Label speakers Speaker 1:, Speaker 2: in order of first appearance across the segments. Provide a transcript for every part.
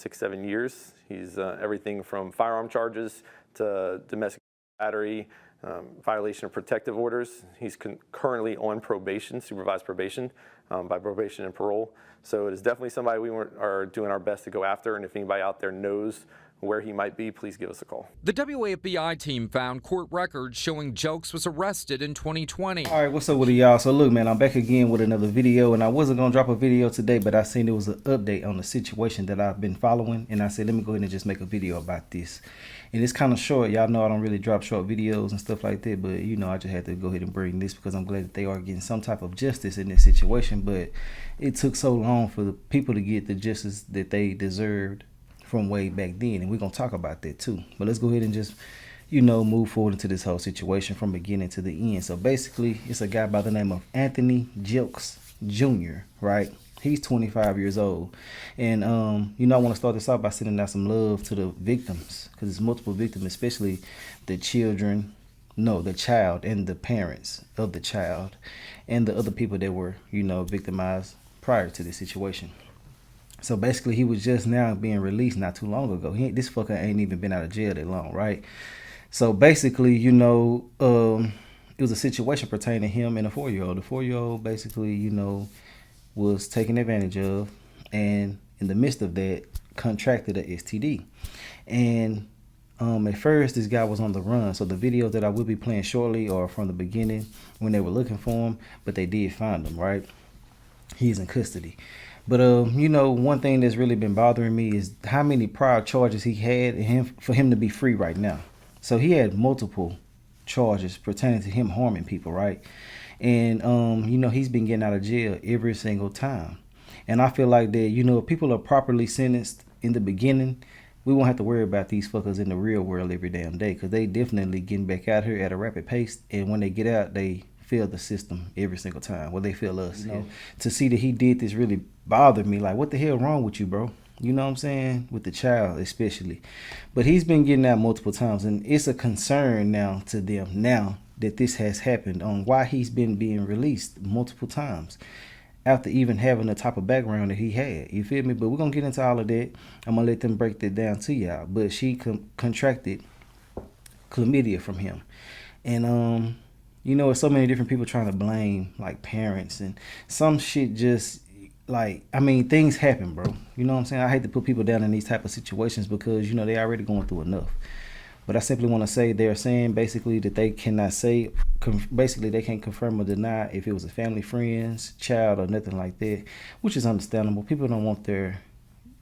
Speaker 1: 6-7 years. He's everything from firearm charges to domestic battery, violation of protective orders. He's currently on probation, supervised probation, by probation and parole. So it is definitely somebody we are doing our best to go after, and if anybody out there knows where he might be, please give us a call.
Speaker 2: The WAFBI team found court records showing Jelks was arrested in 2020.
Speaker 3: All right, what's up with y'all? So look, man, I'm back again with another video, and I wasn't gonna drop a video today, but I seen there was an update on the situation that I've been following, and I said, let me go ahead and just make a video about this. And it's kind of short. Y'all know I don't really drop short videos and stuff like that, but you know, I just had to go ahead and bring this because I'm glad that they are getting some type of justice in this situation. But it took so long for the people to get the justice that they deserved from way back then, and we're gonna talk about that too. But let's go ahead and just, you know, move forward into this whole situation from beginning to the end. So basically, it's a guy by the name of Anthony Jelks Jr., right? He's 25 years old. And, you know, I want to start this off by sending out some love to the victims, because it's multiple victims, especially the children, no, the child and the parents of the child and the other people that were, you know, victimized prior to this situation. So basically, he was just now being released not too long ago. This fucker ain't even been out of jail that long, right? So basically, you know, it was a situation pertaining to him and a 4-year-old. The 4-year-old basically, you know, was taken advantage of, and in the midst of that, contracted a STD. And at first, this guy was on the run. So the videos that I will be playing shortly are from the beginning when they were looking for him, but they did find him, right? He's in custody. But, you know, one thing that's really been bothering me is how many prior charges he had for him to be free right now. So he had multiple charges pertaining to him harming people, right? And, you know, he's been getting out of jail every single time. And I feel like that, you know, if people are properly sentenced in the beginning, we won't have to worry about these fuckers in the real world every damn day, because they definitely getting back out here at a rapid pace. And when they get out, they feel the system every single time. Well, they feel us. You know, to see that he did this really bothered me. Like, what the hell wrong with you, bro? You know what I'm saying? With the child especially. But he's been getting out multiple times, and it's a concern now to them now that this has happened, on why he's been being released multiple times after even having the type of background that he had. You feel me? But we're gonna get into all of that. I'm gonna let them break that down to y'all. But she contracted chlamydia from him. And you know, there's so many different people trying to blame, like, parents, and some shit just, like, I mean, things happen, bro. You know what I'm saying? I hate to put people down in these type of situations because, you know, they already going through enough. But I simply want to say they're saying basically that they cannot say, basically they can't confirm or deny if it was a family, friends, child, or nothing like that, which is understandable. People don't want their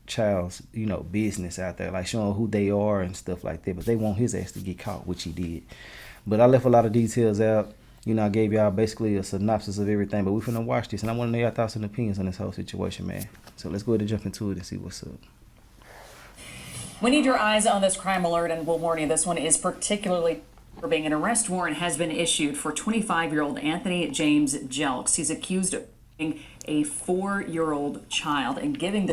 Speaker 3: child's, you know, business out there, like showing who they are and stuff like that, but they want his ass to get caught, which he did. But I left a lot of details out. You know, I gave y'all basically a synopsis of everything, but we're finna watch this, and I want to know your thoughts and opinions on this whole situation, man. So let's go ahead and jump into it and see what's up.
Speaker 4: We need your eyes on this crime alert, and we'll warn you, this one is particularly for being an arrest warrant has been issued for 25-year-old Anthony James Jelks. He's accused of being a 4-year-old child and giving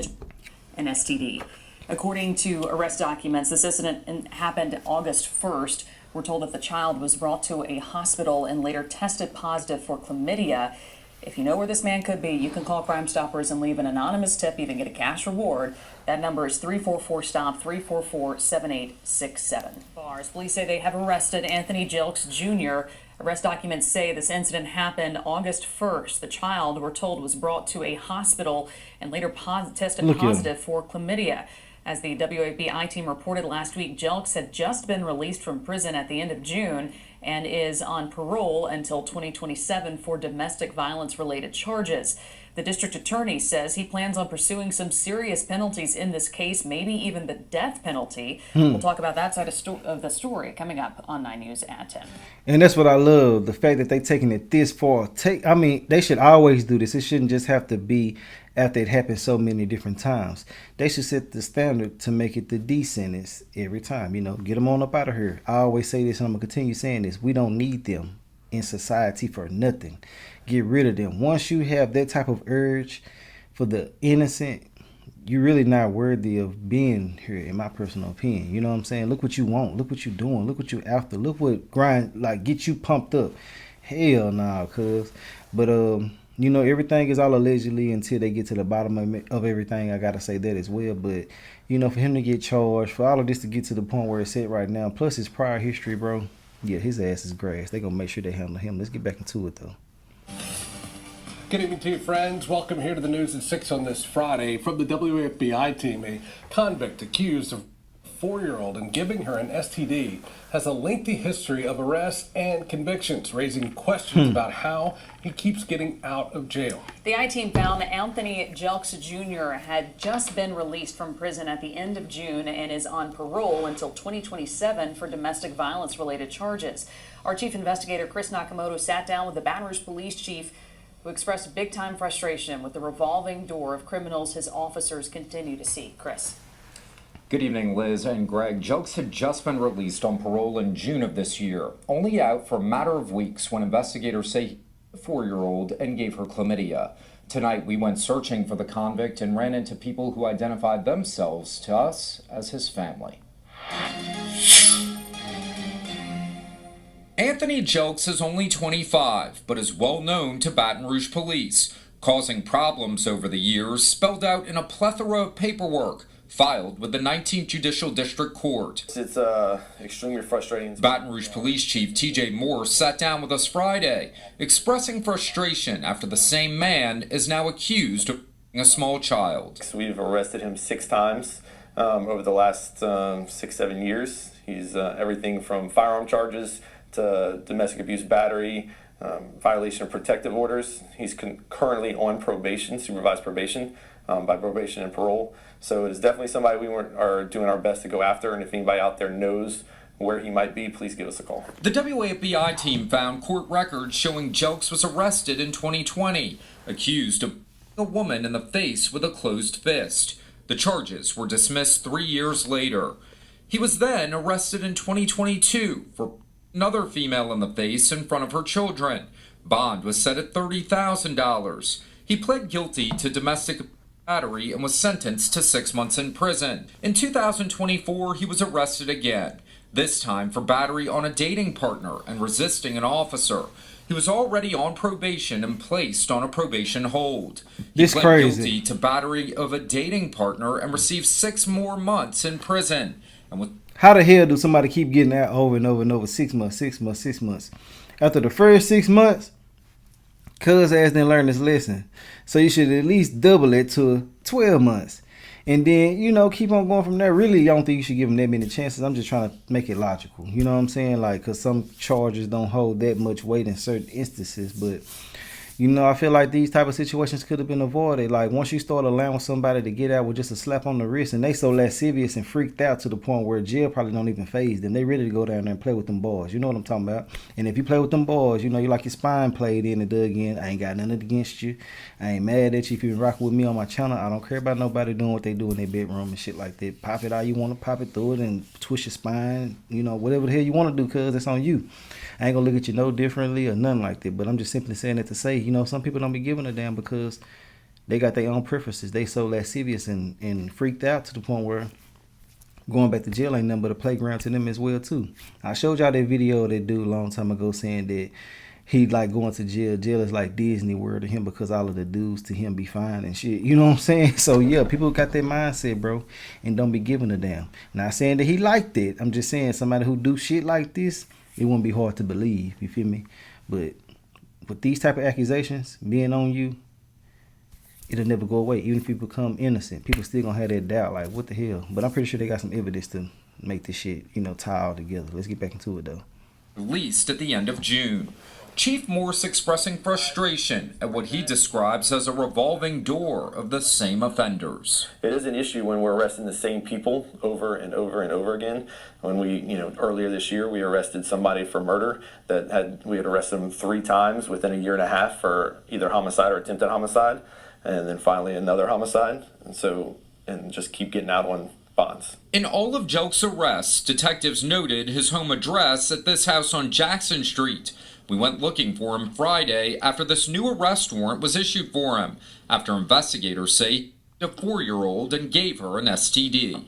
Speaker 4: an STD. According to arrest documents, this incident happened August 1st. We're told that the child was brought to a hospital and later tested positive for chlamydia. If you know where this man could be, you can call Crime Stoppers and leave an anonymous tip, even get a cash reward. That number is 344-STOP, 344-7867. Police say they have arrested Anthony Jelks Jr. Arrest documents say this incident happened August 1st. The child, we're told, was brought to a hospital and later tested positive for chlamydia. As the WABI team reported last week, Jelks had just been released from prison at the end of June and is on parole until 2027 for domestic violence-related charges. The district attorney says he plans on pursuing some serious penalties in this case, maybe even the death penalty. We'll talk about that side of the story coming up on 9 News at 10.
Speaker 3: And that's what I love, the fact that they taking it this far. I mean, they should always do this. It shouldn't just have to be after it happened so many different times. They should set the standard to make it the D sentence every time. You know, get them on up out of here. I always say this, and I'm going to continue saying this. We don't need them in society for nothing. Get rid of them. Once you have that type of urge for the innocent, you're really not worthy of being here, in my personal opinion. You know what I'm saying? Look what you want. Look what you're doing. Look what you're after. Look what get you pumped up. Hell nah, cuz. But, you You know, everything is all allegedly until they get to the bottom of everything. I got to say that as well. But, you know, for him to get charged, for all of this to get to the point where it's at right now, plus his prior history, bro, yeah, his ass is grass. They're going to make sure they handle him. Let's get back into it, though.
Speaker 5: Good evening to you, friends. Welcome here to the News at 6 on this Friday. From the WFBI team, a convict accused of a 4-year-old and giving her an STD has a lengthy history of arrests and convictions, raising questions about how he keeps getting out of jail.
Speaker 4: The I-team found Anthony Jelks Jr. had just been released from prison at the end of June and is on parole until 2027 for domestic violence-related charges. Our chief investigator, Chris Nakamoto, sat down with the Baton Rouge police chief, who expressed big-time frustration with the revolving door of criminals his officers continue to see. Chris.
Speaker 2: Good evening, Liz and Greg. Jelks had just been released on parole in June of this year, only out for a matter of weeks when investigators say he was a 4-year-old and gave her chlamydia. Tonight, we went searching for the convict and ran into people who identified themselves to us as his family. Anthony Jelks is only 25, but is well known to Baton Rouge police, causing problems over the years spelled out in a plethora of paperwork filed with the 19th Judicial District Court.
Speaker 1: It's extremely frustrating.
Speaker 2: Baton Rouge Police Chief T.J. Moore sat down with us Friday, expressing frustration after the same man is now accused of a small child.
Speaker 1: We've arrested him 6 times over the last 6-7 years. He's everything from firearm charges to domestic abuse battery, violation of protective orders. He's currently on probation, supervised probation, by probation and parole. So it is definitely somebody we are doing our best to go after, and if anybody out there knows where he might be, please give us a call.
Speaker 2: The WFBI team found court records showing Jelks was arrested in 2020, accused of a woman in the face with a closed fist. The charges were dismissed 3 years later. He was then arrested in 2022 for another female in the face in front of her children. Bond was set at $30,000. He pled guilty to domestic battery and was sentenced to 6 months in prison. In 2024, he was arrested again, this time for battery on a dating partner and resisting an officer. He was already on probation and placed on a probation hold. He pled guilty to battery of a dating partner and received 6 more months in prison. And
Speaker 3: how the hell do somebody keep getting out over and over and over? 6 months, 6 months, 6 months. After the first 6 months, cuz ass didn't learn this lesson. So you should at least double it to 12 months. And then, you know, keep on going from there. Really, I don't think you should give him that many chances. I'm just trying to make it logical. You know what I'm saying? Like, because some charges don't hold that much weight in certain instances. But, you know, I feel like these type of situations could have been avoided. Like, once you start allowing somebody to get out with just a slap on the wrist, and they so lascivious and freaked out to the point where jail probably don't even faze them. They ready to go down there and play with them boys. You know what I'm talking about? And if you play with them boys, you know, you like your spine played in and dug in. I ain't got nothing against you. I ain't mad at you if you been rocking with me on my channel. I don't care about nobody doing what they do in their bedroom and shit like that. Pop it how you want to pop it through it and twist your spine. You know, whatever the hell you want to do, cuz that's on you. I ain't gonna look at you no differently or nothing like that. But I'm just simply saying it to say, you know, some people don't be giving a damn because they got their own preferences. They so lascivious and freaked out to the point where going back to jail ain't nothing but a playground to them as well too. I showed y'all that video of that dude a long time ago saying that he like going to jail. Jail is like Disney World to him because all of the dudes to him be fine and shit. You know what I'm saying? So yeah, people got that mindset, bro, and don't be giving a damn. Not saying that he liked it. I'm just saying somebody who do shit like this, it wouldn't be hard to believe. You feel me? But with these type of accusations being on you, it'll never go away. Even if you become innocent, people still gonna have that doubt, like, what the hell? But I'm pretty sure they got some evidence to make this shit, you know, tie all together. Let's get back into it, though.
Speaker 2: Released at the end of June. Chief Morse expressing frustration at what he describes as a revolving door of the same offenders.
Speaker 1: It is an issue when we're arresting the same people over and over and over again. When we, you know, earlier this year, we arrested somebody for murder we had arrested them 3 times within a year and a half for either homicide or attempted homicide, and then finally another homicide. And just keep getting out on bonds.
Speaker 2: In all of Jelks' arrests, detectives noted his home address at this house on Jackson Street. We went looking for him Friday after this new arrest warrant was issued for him, after investigators say a 4-year-old and gave her an STD.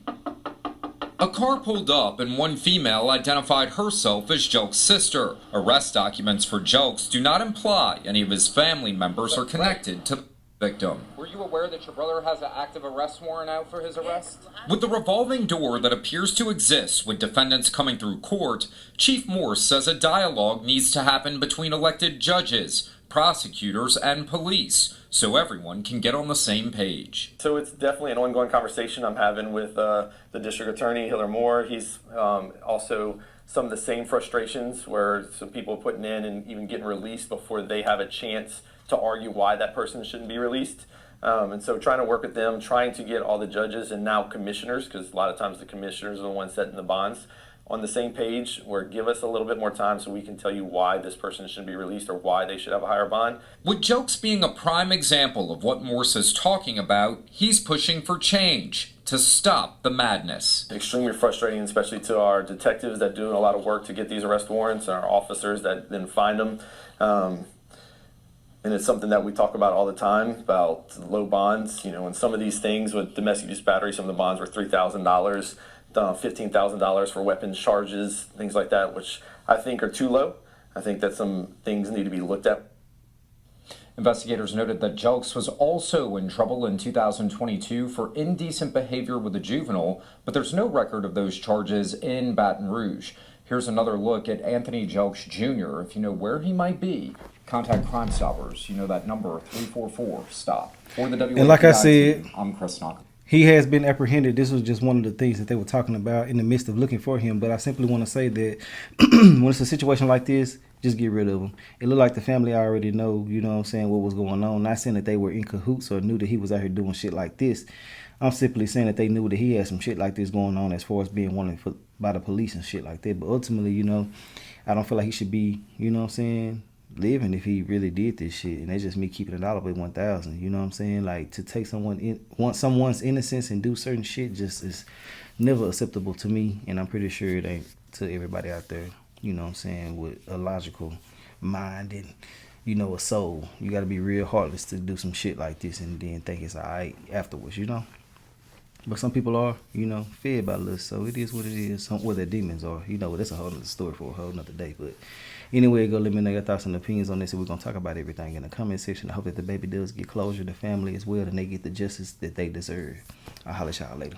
Speaker 2: A car pulled up and one female identified herself as Jelks' sister. Arrest documents for Jelks do not imply any of his family members are connected to the victim. Were you aware that your brother has an active arrest warrant out for his arrest? With the revolving door that appears to exist with defendants coming through court, Chief Morse says a dialogue needs to happen between elected judges, prosecutors, and police, so everyone can get on the same page.
Speaker 1: So it's definitely an ongoing conversation I'm having with the district attorney, Hiller Moore. He's also some of the same frustrations where some people are putting in and even getting released before they have a chance to argue why that person shouldn't be released. And so trying to work with them, trying to get all the judges and now commissioners, because a lot of times the commissioners are the ones setting the bonds, on the same page, where give us a little bit more time so we can tell you why this person should be released or why they should have a higher bond.
Speaker 2: With Jelks being a prime example of what Morse is talking about, he's pushing for change to stop the madness.
Speaker 1: Extremely frustrating, especially to our detectives that do a lot of work to get these arrest warrants and our officers that then find them. And it's something that we talk about all the time, about low bonds. You know, and some of these things with domestic abuse battery, some of the bonds were $3,000. $15,000 for weapons charges, things like that, which I think are too low. I think that some things need to be looked at.
Speaker 2: Investigators noted that Jelks was also in trouble in 2022 for indecent behavior with a juvenile, but there's no record of those charges in Baton Rouge. Here's another look at Anthony Jelks Jr. If you know where he might be, contact Crime Stoppers. You know that number, 344-STOP. For the WAPI
Speaker 3: And like I said,
Speaker 2: team, I'm Chris Knock.
Speaker 3: He has been apprehended. This was just one of the things that they were talking about in the midst of looking for him. But I simply want to say that when it's a situation like this, just get rid of him. It looked like the family already know, you know what I'm saying, what was going on. Not saying that they were in cahoots or knew that he was out here doing shit like this. I'm simply saying that they knew that he had some shit like this going on as far as being wanted by the police and shit like that. But ultimately, you know, I don't feel like he should be, you know what I'm saying, living if he really did this shit. And that's just me keeping it all up at 1,000. You know what I'm saying? Like, to take someone's innocence and do certain shit just is never acceptable to me. And I'm pretty sure it ain't to everybody out there, you know what I'm saying, with a logical mind and, you know, a soul. You got to be real heartless to do some shit like this and then think it's all right afterwards, you know? But some people are, you know, fed by lust, so it is what it is. What their demons are, you know. That's a whole other story for a whole nother day. But anyway, go let me know your thoughts and opinions on this, and we're gonna talk about everything in the comment section. I hope that the baby does get closure, the family as well, and they get the justice that they deserve. I'll holler at y'all later.